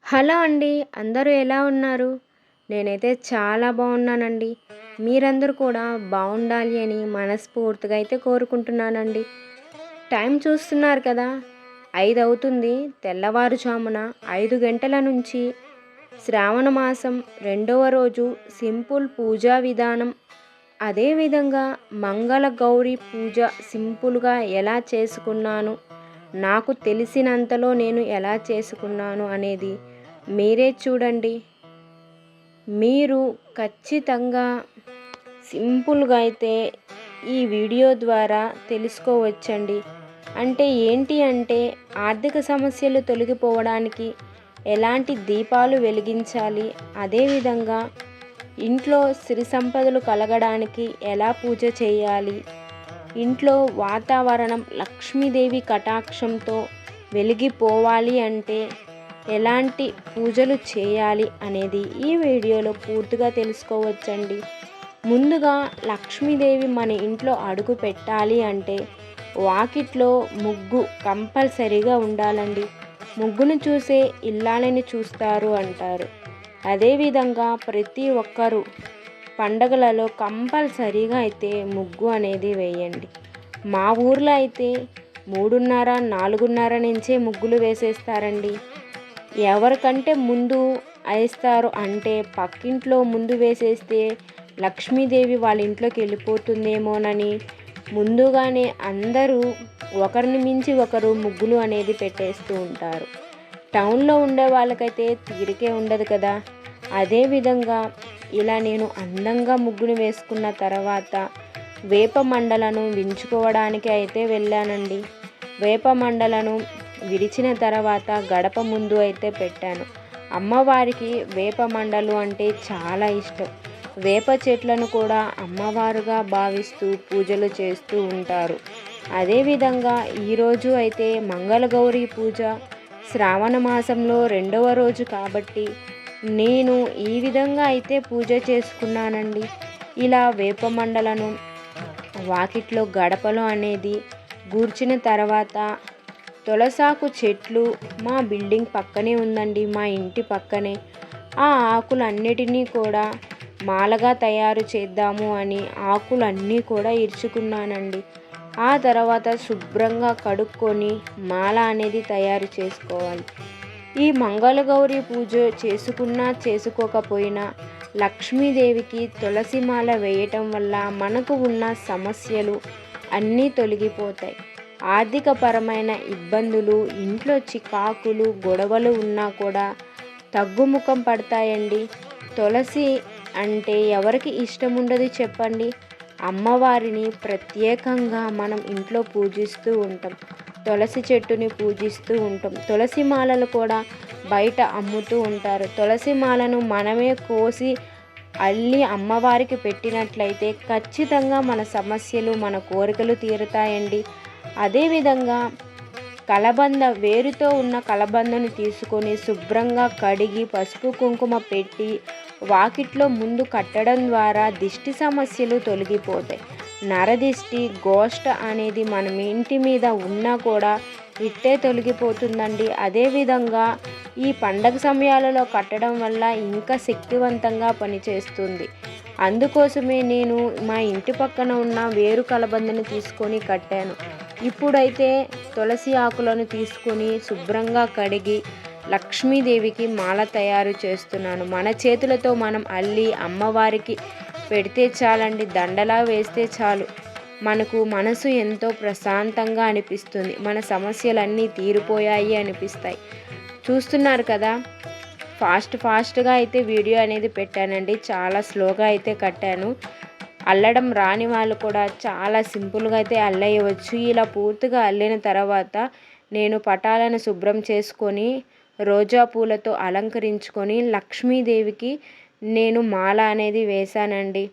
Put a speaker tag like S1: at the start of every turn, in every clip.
S1: Hello అండి. అందరూ ఎలా ఉన్నారు? నేనైతే చాలా బాగున్నానండి. మీరందరూ కూడా బాగుండాలి అని మనస్ఫూర్తిగా అయితే కోరుకుంటున్నానండి. టైం చూస్తున్నారు కదా, 5 అవుతుంది. తెల్లవారుజామున 5 గంటల నుంచి శ్రావణ మాసం రెండవ రోజు సింపుల్ పూజా విధానం, అదేవిధంగా మంగళ గౌరి పూజ సింపుల్గా ఎలా చేసుకున్నాను, నాకు తెలిసినంతలో నేను ఎలా చేసుకున్నాను అనేది మీరే చూడండి. మీరు ఖచ్చితంగా సింపుల్గా అయితే ఈ వీడియో ద్వారా తెలుసుకోవచ్చండి. అంటే ఏంటి అంటే, ఆర్థిక సమస్యలు తొలగిపోవడానికి ఎలాంటి దీపాలు వెలిగించాలి, అదేవిధంగా ఇంట్లో సిరి సంపదలు కలగడానికి ఎలా పూజ చేయాలి, ఇంట్లో వాతావరణం లక్ష్మీదేవి కటాక్షంతో వెలిగిపోవాలి అంటే ఎలాంటి పూజలు చేయాలి అనేది ఈ వీడియోలో పూర్తిగా తెలుసుకోవచ్చండి. ముందుగా లక్ష్మీదేవి మన ఇంట్లో అడుగు పెట్టాలి అంటే వాకిట్లో ముగ్గు కంపల్సరీగా ఉండాలండి. ముగ్గును చూసే ఇల్లాలని చూస్తారు అంటారు. అదేవిధంగా ప్రతి ఒక్కరూ పండగలలో కంపల్సరీగా అయితే ముగ్గు అనేది వేయండి. మా ఊర్లో అయితే 3:30, 4:30 నుంచే ముగ్గులు వేసేస్తారండి. ఎవరికంటే ముందు వేస్తారు అంటే పక్కింట్లో ముందు వేసేస్తే లక్ష్మీదేవి వాళ్ళ ఇంట్లోకి వెళ్ళిపోతుందేమోనని ముందుగానే అందరూ ఒకరిని మించి ఒకరు ముగ్గులు అనేది పెట్టేస్తూ ఉంటారు. టౌన్లో ఉండే వాళ్ళకైతే తీరికే ఉండదు కదా. అదేవిధంగా ఇలా నేను అందంగా ముగ్గును వేసుకున్న తర్వాత వేప మండలను వించుకోవడానికి అయితే వెళ్ళానండి. వేప మండలను విరిచిన తర్వాత గడప ముందు అయితే పెట్టాను. అమ్మవారికి వేప మండలు అంటే చాలా ఇష్టం. వేప చెట్లను కూడా అమ్మవారుగా భావిస్తూ పూజలు చేస్తూ ఉంటారు. అదేవిధంగా ఈరోజు అయితే మంగళగౌరి పూజ శ్రావణ మాసంలో రెండవ రోజు కాబట్టి నేను ఈ విధంగా అయితే పూజ చేసుకున్నానండి. ఇలా వేప మండలను వాకిట్లో గడపలో అనేది గూర్చిన తర్వాత తులసాకు చెట్లు మా బిల్డింగ్ పక్కనే ఉందండి, మా ఇంటి పక్కనే. ఆ ఆకులన్నిటినీ కూడా మాలగా తయారు చేద్దాము అని ఆకులన్నీ కూడా ఇరుచుకున్నానండి. ఆ తర్వాత శుభ్రంగా కడుక్కొని మాల అనేది తయారు చేసుకోవాలి. ఈ మంగళగౌరి పూజ చేసుకున్నా చేసుకోకపోయినా లక్ష్మీదేవికి తులసి మాల వేయటం వల్ల మనకు ఉన్న సమస్యలు అన్నీ తొలగిపోతాయి. ఆర్థికపరమైన ఇబ్బందులు, ఇంట్లో చికాకులు, గొడవలు ఉన్నా కూడా తగ్గుముఖం పడతాయండి. తులసి అంటే ఎవరికి ఇష్టం ఉండదు చెప్పండి. అమ్మవారిని ప్రత్యేకంగా మనం ఇంట్లో పూజిస్తూ ఉంటాం. తులసి చెట్టుని పూజిస్తూ ఉంటాం. తులసి మాలలు కూడా బయట అమ్ముతూ ఉంటారు. తులసి మాలను మనమే కోసి అల్లి అమ్మవారికి పెట్టినట్లయితే ఖచ్చితంగా మన సమస్యలు, మన కోరికలు తీరుతాయండి. అదేవిధంగా కలబంద, వేరుతో ఉన్న కలబందను తీసుకొని శుభ్రంగా కడిగి పసుపు కుంకుమ పెట్టి వాకిట్లో ముందు కట్టడం ద్వారా దిష్టి సమస్యలు తొలగిపోతాయి. నరదిష్టి, గోష్ట అనేది మనం ఇంటి మీద ఉన్నా కూడా ఇట్టే తొలగిపోతుందండి. అదేవిధంగా ఈ పండగ సమయాలలో కట్టడం వల్ల ఇంకా శక్తివంతంగా పనిచేస్తుంది. అందుకోసమే నేను మా ఇంటి పక్కన ఉన్న వేరు కలబందని తీసుకొని కట్టాను. ఇప్పుడైతే తులసి ఆకులను తీసుకొని శుభ్రంగా కడిగి లక్ష్మీదేవికి మాల తయారు చేస్తున్నాను. మన చేతులతో మనం అల్లి అమ్మవారికి పెడితే చాలండి, దండలా వేస్తే చాలు, మనకు మనసు ఎంతో ప్రశాంతంగా అనిపిస్తుంది. మన సమస్యలన్నీ తీరిపోయాయి అనిపిస్తాయి. చూస్తున్నారు కదా, ఫాస్ట్గా అయితే వీడియో అనేది పెట్టానండి. చాలా స్లోగా అయితే కట్టాను. అల్లడం రాని వాళ్ళు కూడా చాలా సింపుల్గా అయితే అల్లేయవచ్చు. ఇలా పూర్తిగా అల్లిన తర్వాత నేను పటాలను శుభ్రం చేసుకొని రోజా పూలతో అలంకరించుకొని లక్ష్మీదేవికి నేను మాల అనేది వేశానండి.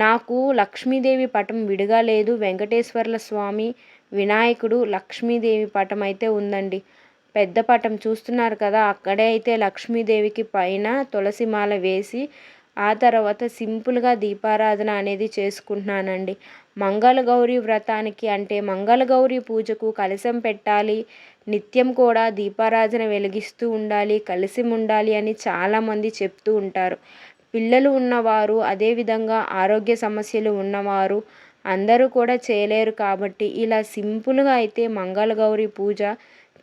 S1: నాకు లక్ష్మీదేవి పటం విడిగా లేదు. వెంకటేశ్వర్ల స్వామి, వినాయకుడు, లక్ష్మీదేవి పటం అయితే ఉందండి. పెద్ద పటం చూస్తున్నారు కదా, అక్కడే అయితే లక్ష్మీదేవికి పైన తులసి మాల వేసి ఆ తర్వాత సింపుల్గా దీపారాధన అనేది చేసుకుంటున్నానండి. మంగళగౌరి వ్రతానికి అంటే మంగళగౌరి పూజకు కలశం పెట్టాలి, నిత్యం కూడా దీపారాధన వెలిగిస్తూ ఉండాలి, కలిసి ఉండాలి అని చాలామంది చెప్తూ ఉంటారు. పిల్లలు ఉన్నవారు, అదేవిధంగా ఆరోగ్య సమస్యలు ఉన్నవారు అందరూ కూడా చేయలేరు కాబట్టి ఇలా సింపుల్గా అయితే మంగళగౌరి పూజ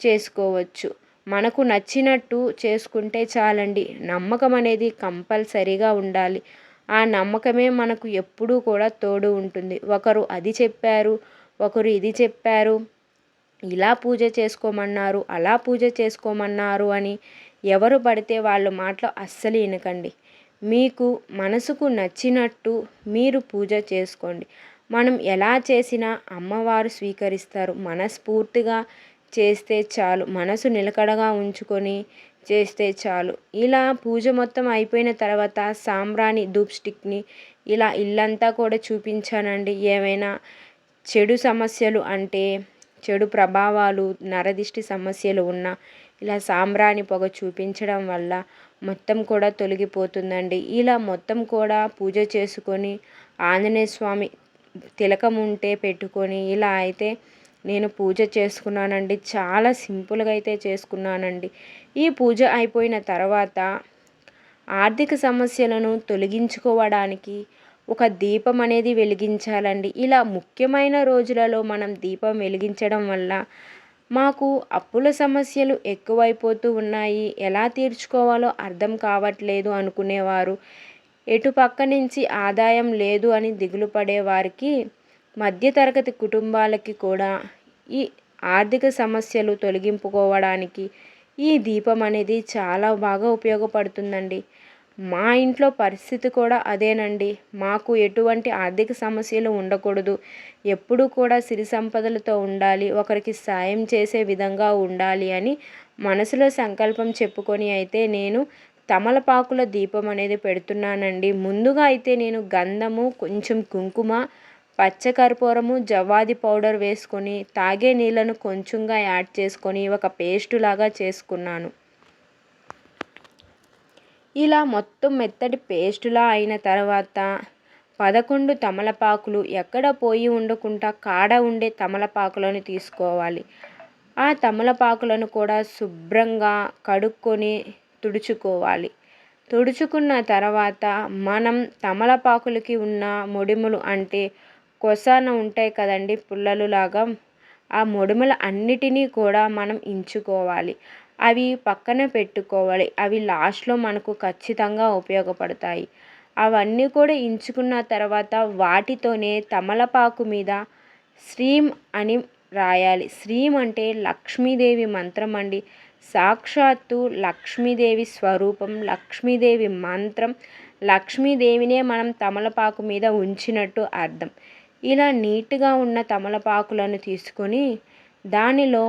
S1: చేసుకోవచ్చు. మనకు నచ్చినట్టు చేసుకుంటే చాలండి. నమ్మకం అనేది కంపల్సరీగా ఉండాలి. ఆ నమ్మకమే మనకు ఎప్పుడూ కూడా తోడు ఉంటుంది. ఒకరు అది చెప్పారు, ఒకరు ఇది చెప్పారు, ఇలా పూజ చేసుకోమన్నారు, అలా పూజ చేసుకోమన్నారు అని ఎవరు పడితే వాళ్ళ మాటలు అస్సలు వినకండి. మీకు మనసుకు నచ్చినట్టు మీరు పూజ చేసుకోండి. మనం ఎలా చేసినా అమ్మవారు స్వీకరిస్తారు. మనస్ఫూర్తిగా చేస్తే చాలు, మనసు నిలకడగా ఉంచుకొని చేస్తే చాలు. ఇలా పూజ మొత్తం అయిపోయిన తర్వాత సాంబ్రాణి ధూప్ స్టిక్ని ఇలా ఇల్లంతా కూడా చూపించానండి. ఏమైనా చెడు సమస్యలు అంటే చెడు ప్రభావాలు, నరదిష్టి సమస్యలు ఉన్న ఇలా సాంబ్రాణి పొగ చూపించడం వల్ల మొత్తం కూడా తొలగిపోతుందండి. ఇలా మొత్తం కూడా పూజ చేసుకొని ఆంజనేయ స్వామి తిలకం ఉంటే పెట్టుకొని ఇలా అయితే నేను పూజ చేసుకున్నానండి. చాలా సింపుల్గా అయితే చేసుకున్నానండి. ఈ పూజ అయిపోయిన తర్వాత ఆర్థిక సమస్యలను తొలగించుకోవడానికి ఒక దీపం అనేది వెలిగించాలండి. ఇలా ముఖ్యమైన రోజులలో మనం దీపం వెలిగించడం వల్ల మాకు అప్పుల సమస్యలు ఎక్కువైపోతూ ఉన్నాయి, ఎలా తీర్చుకోవాలో అర్థం కావట్లేదు అనుకునేవారు, ఎటుపక్క నుంచి ఆదాయం లేదు అని దిగులు పడేవారికి, మధ్యతరగతి కుటుంబాలకి కూడా ఈ ఆర్థిక సమస్యలు తొలగింపుకోవడానికి ఈ దీపం అనేది చాలా బాగా ఉపయోగపడుతుందండి. మా ఇంట్లో పరిస్థితి కూడా అదేనండి. మాకు ఎటువంటి ఆర్థిక సమస్యలు ఉండకూడదు, ఎప్పుడూ కూడా సిరి సంపదలతో ఉండాలి, ఒకరికి సాయం చేసే విధంగా ఉండాలి అని మనసులో సంకల్పం చెప్పుకొని అయితే నేను తమలపాకుల దీపం అనేది పెడుతున్నానండి. ముందుగా అయితే నేను గంధము, కొంచెం కుంకుమ, పచ్చకర్పూరము, జవ్వాది పౌడర్ వేసుకొని తాగే నీళ్ళను కొంచెంగా యాడ్ చేసుకొని ఒక పేస్ట్ లాగా చేసుకున్నాను. ఇలా మొత్తం మెత్తటి పేస్టులా అయిన తర్వాత 11 తమలపాకులు, ఎక్కడ పోయి ఉండకుండా కాడ ఉండే తమలపాకులను తీసుకోవాలి. ఆ తమలపాకులను కూడా శుభ్రంగా కడుక్కొని తుడుచుకోవాలి. తుడుచుకున్న తర్వాత మనం తమలపాకులకి ఉన్న మొడిములు అంటే కొసన ఉంటాయి కదండి, పుల్లలు లాగా, ఆ మొడిముల అన్నిటినీ కూడా మనం ఇంచుకోవాలి. అవి పక్కన పెట్టుకోవాలి. అవి లాస్ట్లో మనకు ఖచ్చితంగా ఉపయోగపడతాయి. అవన్నీ కూడా ఇంచుకున్న తర్వాత వాటితోనే తమలపాకు మీద శ్రీం అని రాయాలి. శ్రీం అంటే లక్ష్మీదేవి మంత్రం అండి. సాక్షాత్తు లక్ష్మీదేవి స్వరూపం, లక్ష్మీదేవి మంత్రం, లక్ష్మీదేవినే మనం తమలపాకు మీద ఉంచినట్టు అర్థం. ఇలా నీట్గా ఉన్న తమలపాకులను తీసుకొని దానిలో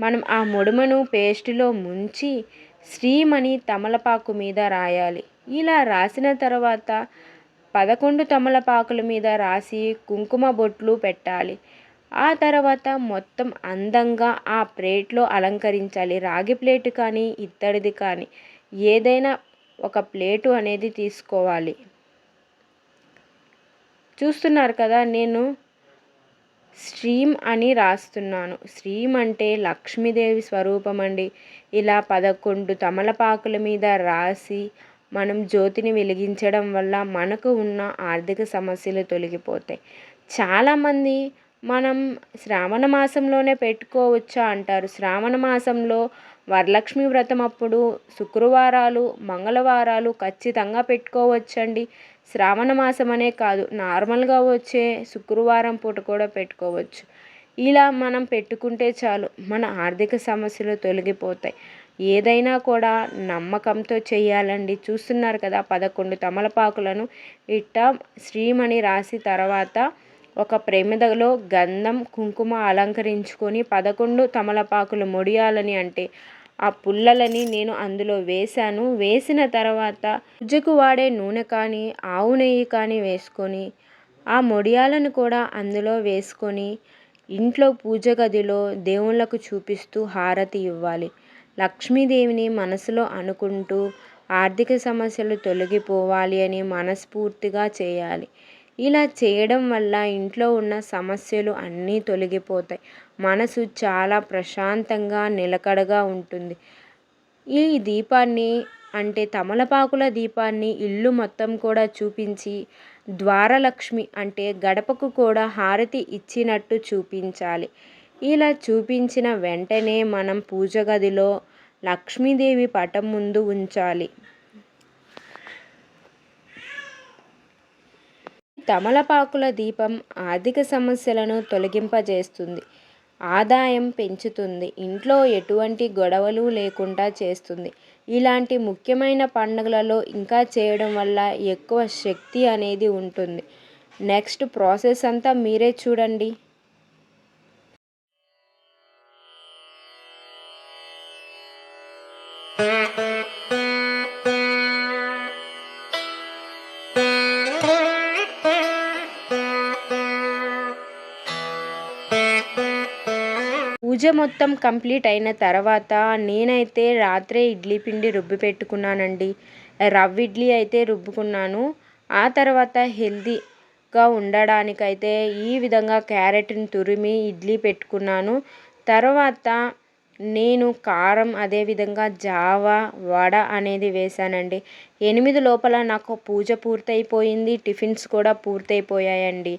S1: మనం ఆ మొడుమను పేస్టులో ముంచి శ్రీమణి తమలపాకు మీద రాయాలి. ఇలా రాసిన తర్వాత 11 తమలపాకుల మీద రాసి కుంకుమ బొట్లు పెట్టాలి. ఆ తర్వాత మొత్తం అందంగా ఆ ప్లేట్లో అలంకరించాలి. రాగి ప్లేటు కానీ ఇత్తడిది కానీ ఏదైనా ఒక ప్లేటు అనేది తీసుకోవాలి. చూస్తున్నారు కదా, నేను శ్రీం అని రాస్తున్నాను. శ్రీం అంటే లక్ష్మీదేవి స్వరూపం అండి. ఇలా 11 తమలపాకుల మీద రాసి మనం జ్యోతిని వెలిగించడం వల్ల మనకు ఉన్న ఆర్థిక సమస్యలు తొలగిపోతాయి. చాలామంది మనం శ్రావణ మాసంలోనే పెట్టుకోవచ్చా అంటారు. శ్రావణ మాసంలో వరలక్ష్మి వ్రతం అప్పుడు శుక్రవారాలు, మంగళవారాలు ఖచ్చితంగా పెట్టుకోవచ్చండి. శ్రావణ మాసం అనే కాదు, నార్మల్గా వచ్చే శుక్రవారం పూట కూడా పెట్టుకోవచ్చు. ఇలా మనం పెట్టుకుంటే చాలు, మన ఆర్థిక సమస్యలు తొలగిపోతాయి. ఏదైనా కూడా నమ్మకంతో చేయాలండి. చూస్తున్నారు కదా, 11 తమలపాకులను ఇట్ట శ్రీమణి రాసి తర్వాత ఒక ప్రమిదలో గంధం, కుంకుమ అలంకరించుకొని 11 తమలపాకులు మొడియాలని అంటే ఆ పుల్లలని నేను అందులో వేశాను. వేసిన తర్వాత పూజకు వాడే నూనె కానీ ఆవు నెయ్యి కానీ వేసుకొని ఆ మొడియాలను కూడా అందులో వేసుకొని ఇంట్లో పూజ గదిలో దేవుళ్ళకు చూపిస్తూ హారతి ఇవ్వాలి. లక్ష్మీదేవిని మనసులో అనుకుంటూ ఆర్థిక సమస్యలు తొలగిపోవాలి అని మనస్ఫూర్తిగా చేయాలి. ఇలా చేయడం వల్ల ఇంట్లో ఉన్న సమస్యలు అన్నీ తొలగిపోతాయి. మనసు చాలా ప్రశాంతంగా, నిలకడగా ఉంటుంది. ఈ దీపాన్ని అంటే తమలపాకుల దీపాన్ని ఇల్లు మొత్తం కూడా చూపించి, ద్వారలక్ష్మి అంటే గడపకు కూడా హారతి ఇచ్చినట్టు చూపించాలి. ఇలా చూపించిన వెంటనే మనం పూజ గదిలో లక్ష్మీదేవి పటం ముందు ఉంచాలి. తమలపాకుల దీపం ఆర్థిక సమస్యలను తొలగింపజేస్తుంది, ఆదాయం పెంచుతుంది, ఇంట్లో ఎటువంటి గొడవలు లేకుండా చేస్తుంది. ఇలాంటి ముఖ్యమైన పండుగలలో ఇంకా చేయడం వల్ల ఎక్కువ శక్తి అనేది ఉంటుంది. నెక్స్ట్ ప్రాసెస్ అంతా మీరే చూడండి. పూజ మొత్తం కంప్లీట్ అయిన తర్వాత నేనైతే రాత్రే ఇడ్లీ పిండి రుబ్బి పెట్టుకున్నానండి. రవ్వ ఇడ్లీ అయితే రుబ్బుకున్నాను. ఆ తర్వాత హెల్తీగా ఉండడానికైతే ఈ విధంగా క్యారెట్ని తురిమి ఇడ్లీ పెట్టుకున్నాను. తర్వాత నేను కారం అదేవిధంగా జావ, వడ అనేది వేశానండి. 8 లోపల నాకు పూజ పూర్తయిపోయింది. టిఫిన్స్ కూడా పూర్తయిపోయాయండి.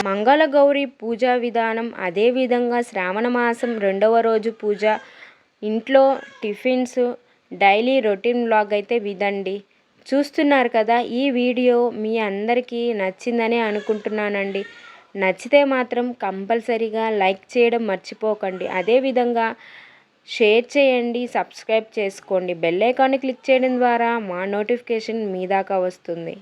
S1: మంగళగౌరి పూజా విధానం అదేవిధంగా శ్రావణ మాసం 2వ రోజు పూజ, ఇంట్లో టిఫిన్స్, డైలీ రొటీన్ వ్లాగ్ అయితే వినండి. చూస్తున్నారు కదా, ఈ వీడియో మీ అందరికీ నచ్చిందని అనుకుంటున్నానండి. నచ్చితే మాత్రం కంపల్సరీగా లైక్ చేయడం మర్చిపోకండి. అదేవిధంగా షేర్ చేయండి, సబ్స్క్రైబ్ చేసుకోండి. బెల్ ఐకాన్ని క్లిక్ చేయడం ద్వారా మా నోటిఫికేషన్ మీ దాకా వస్తుంది.